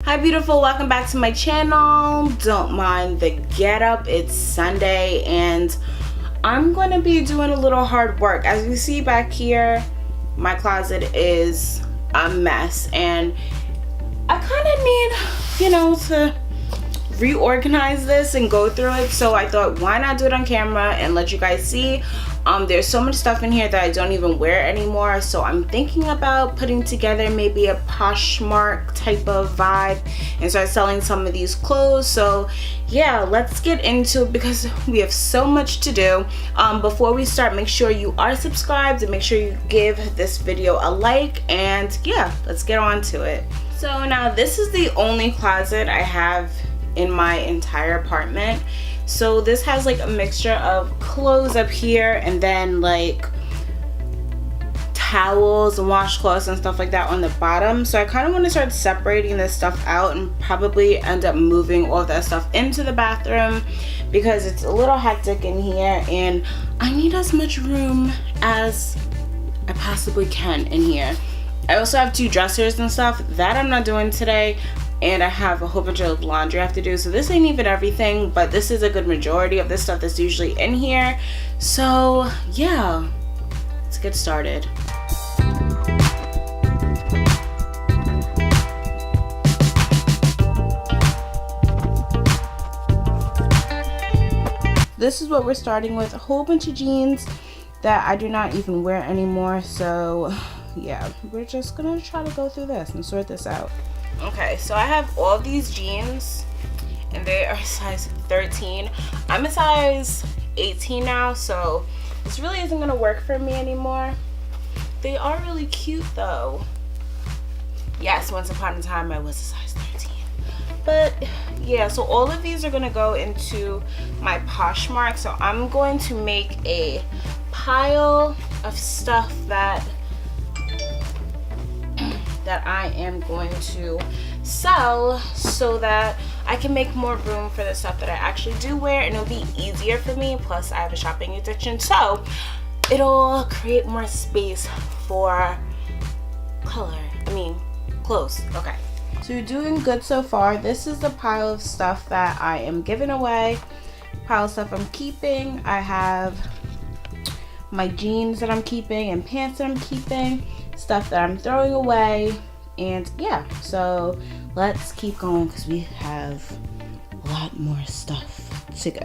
Hi beautiful, welcome back to my channel. Don't mind the getup, it's Sunday and I'm going to be doing a little hard work. As you see back here, my closet is a mess and I kind of need, to reorganize this and go through it. So I thought, why not do it on camera and let you guys see. There's so much stuff in here that I don't even wear anymore, so I'm thinking about putting together maybe a Poshmark type of vibe and start selling some of these clothes. So yeah, let's get into it because we have so much to do. Before we start, make sure you are subscribed and make sure you give this video a like, and yeah, let's get on to it. So now this is the only closet I have in my entire apartment. So this has like a mixture of clothes up here and then like towels and washcloths and stuff like that on the bottom. So I kind of want to start separating this stuff out and probably end up moving all that stuff into the bathroom because it's a little hectic in here and I need as much room as I possibly can in here. I also have 2 dressers and stuff that I'm not doing today. And I have a whole bunch of laundry I have to do, so this ain't even everything, but this is a good majority of the stuff that's usually in here. So yeah, let's get started. This is what we're starting with, a whole bunch of jeans that I do not even wear anymore. So yeah, we're just gonna try to go through this and sort this out. Okay, so I have all these jeans and they are size 13. I'm a size 18 now, so this really isn't gonna work for me anymore. They are really cute though. Yes, once upon a time I was a size 13. But yeah, so all of these are gonna go into my Poshmark. So I'm going to make a pile of stuff that I am going to sell so that I can make more room for the stuff that I actually do wear, and it'll be easier for me. Plus I have a shopping addiction, so it'll create more space for clothes. Okay, so you're doing good so far. This is the pile of stuff that I am giving away, pile of stuff I'm keeping. I have my jeans that I'm keeping and pants that I'm keeping, stuff that I'm throwing away, and yeah, so let's keep going because we have a lot more stuff to go.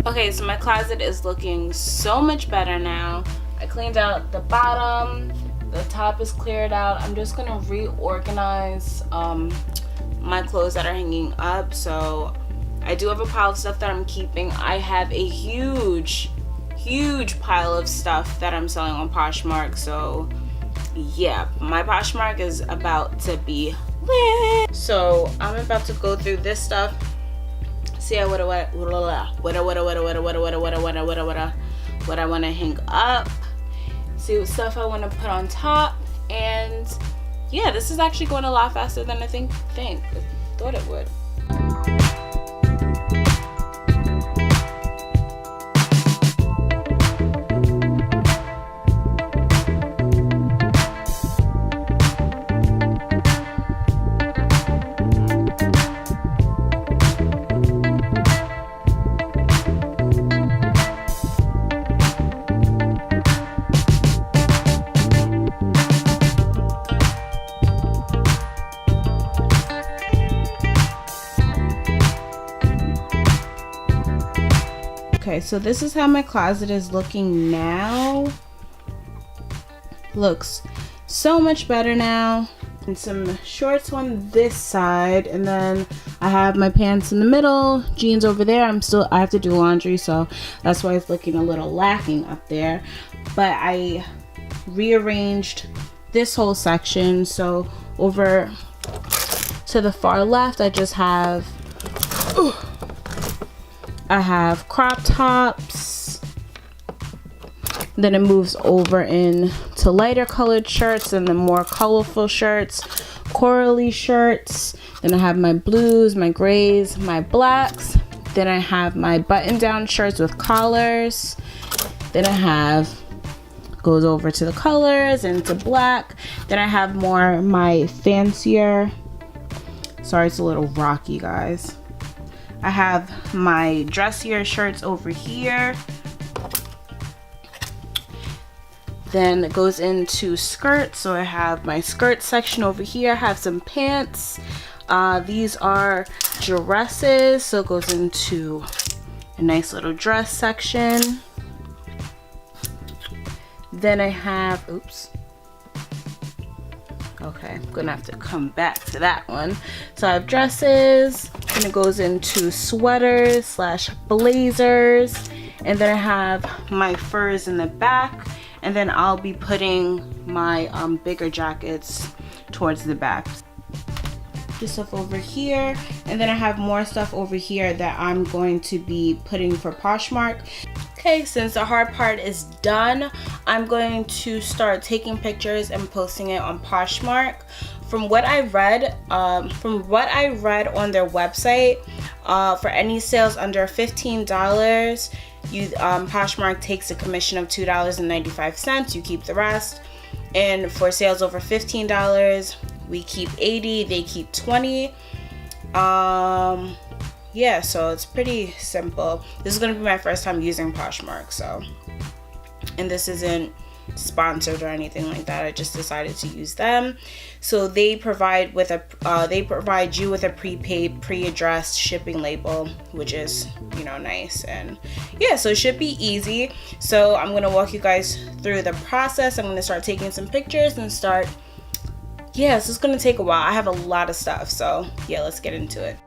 Okay, so my closet is looking so much better now. I cleaned out the bottom, the top is cleared out. I'm just gonna reorganize my clothes that are hanging up. So I do have a pile of stuff that I'm keeping. I have a huge pile of stuff that I'm selling on Poshmark. So yeah, my Poshmark is about to be lit. So I'm about to go through this stuff. See what I want to hang up, see what stuff I want to put on top, and yeah, this is actually going a lot faster than I thought it would. Okay, so this is how my closet is looking now. Looks so much better now. And some shorts on this side, and then I have my pants in the middle, jeans over there. I have to do laundry, so that's why it's looking a little lacking up there. But I rearranged this whole section, so over to the far left I just have crop tops. Then it moves over into lighter colored shirts and then more colorful shirts, corally shirts. Then I have my blues, my grays, my blacks. Then I have my button down shirts with collars. Then I have, goes over to the colors and to black. Then I have more my fancier, sorry it's a little rocky guys. I have my dressier shirts over here. Then it goes into skirts, so I have my skirt section over here. I have some pants. These are dresses, so it goes into a nice little dress section. Then I have, oops. Okay, I'm gonna have to come back to that one. So I have dresses, and it goes into sweaters slash blazers. And then I have my furs in the back. And then I'll be putting my bigger jackets towards the back. This stuff over here, and then I have more stuff over here that I'm going to be putting for Poshmark. Okay, since the hard part is done, I'm going to start taking pictures and posting it on Poshmark. From what I read on their website, for any sales under $15, Poshmark takes a commission of $2.95. You keep the rest. And for sales over $15, we keep 80, they keep 20. Yeah, so it's pretty simple. This is gonna be my first time using Poshmark, so, and this isn't sponsored or anything like that. I just decided to use them. So they provide you with a prepaid, pre-addressed shipping label, which is, you know, nice. And yeah, so it should be easy. So I'm gonna walk you guys through the process. I'm gonna start taking some pictures and start, yeah, this is gonna take a while. I have a lot of stuff, so yeah, let's get into it.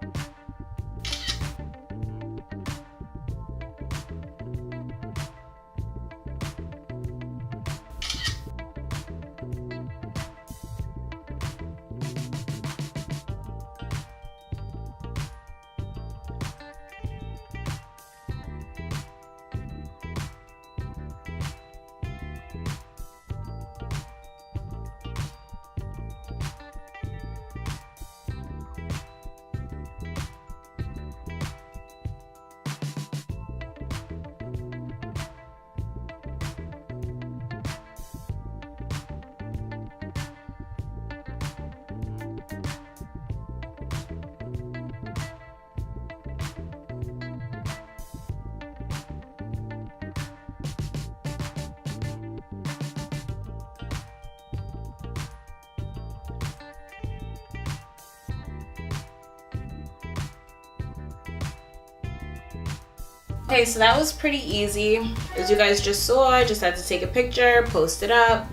Okay, so that was pretty easy. As you guys just saw, I just had to take a picture, post it up,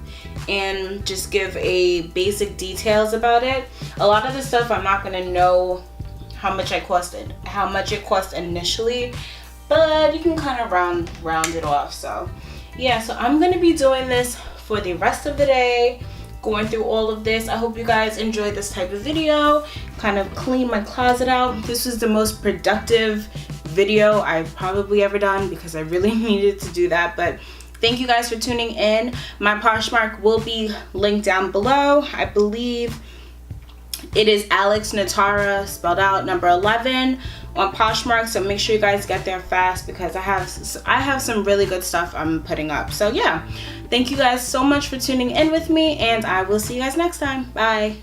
and just give a basic details about it. A lot of the stuff I'm not gonna know how much it cost initially, but you can kind of round it off. So yeah, so I'm gonna be doing this for the rest of the day, going through all of this. I hope you guys enjoyed this type of video, kind of clean my closet out. This was the most productive video I've probably ever done because I really needed to do that. But thank you guys for tuning in. My Poshmark will be linked down below. I believe it is Alex Natara, spelled out, number 11 on Poshmark. So make sure you guys get there fast because I have some really good stuff I'm putting up. So yeah, thank you guys so much for tuning in with me, and I will see you guys next time. Bye.